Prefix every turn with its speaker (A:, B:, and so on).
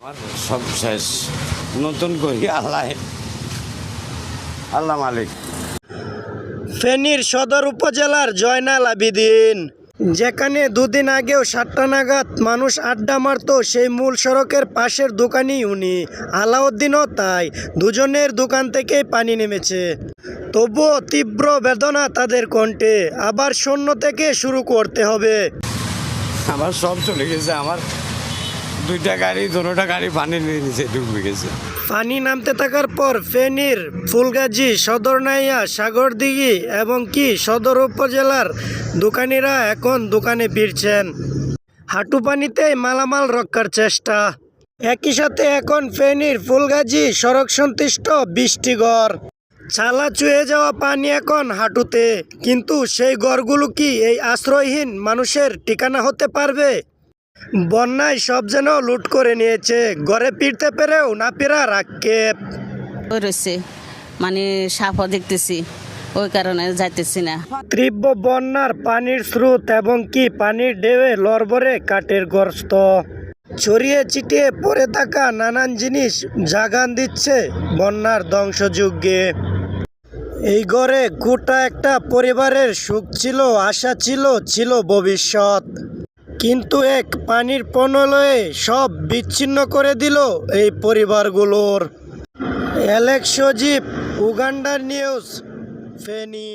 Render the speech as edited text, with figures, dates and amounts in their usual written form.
A: আমার সব শেষ, নতুন করি আল্লাহ আল্লাহ মালিক।
B: ফেনীর সদর উপজেলার জয়নাল আবেদিন, যেখানে দুদিন আগেও 7টা নাগাদ মানুষ আড্ডা মারত, সেই মূল সড়কের পাশের দোকানই উনি। আলাউদ্দিনও তাই, দুজনের দোকান থেকেই পানি নেমেছে। তবুও তীব্র বেদনা তাদের কণ্ঠে, আবার শূন্য থেকে শুরু করতে হবে।
A: আমার সব চলে গেছে, আমার 2টা গাড়ি 2টা গাড়ি পানি নিয়ে নিচে ডুবে গেছে।
B: পানি নামতে থাকার পর ফেনীর ফুলগাজী, সদরনাইয়া, সাগরদিঘি এবং কি সদর উপজেলার দোকানিরা এখন দোকানে ফিরছেন। হাঁটু পানিতেই মালামাল রক্ষার চেষ্টা। একই সাথে এখন ফেনীর ফুলগাজী সড়ক সন্তুষ্ট 20টি ঘর, চালা চুয়ে যাওয়া পানি এখন হাঁটুতে। কিন্তু সেই ঘরগুলো কি এই আশ্রয়হীন মানুষের ঠিকানা হতে পারবে? বন্যায় সব যেন লুট করে নিয়েছে, ঘরে ফিরতে পেরেও না ফেরার আক্ষেপ
C: রয়েছে, মানে সাপও দেখতেছি, ওই কারণে যাইতেছি না।
B: তীব্র বন্যার পানির স্রোত এবং কি পানির ঢেউয়ে লড়বড়ে কাঠের গর্ত, ছড়িয়ে ছিটিয়ে পড়ে থাকা নানান জিনিস জাগান দিচ্ছে বন্যার ধ্বংসযজ্ঞে। এই ঘরে গোটা একটা পরিবারের সুখ ছিল, আশা ছিল, ছিল ভবিষ্যৎ। কিন্তু এক পানির প্রলয়ে সব বিচ্ছিন্ন করে দিল এই পরিবারগুলোর। অ্যালেক্স সজীব, উগান্ডার নিউজ, ফেনী।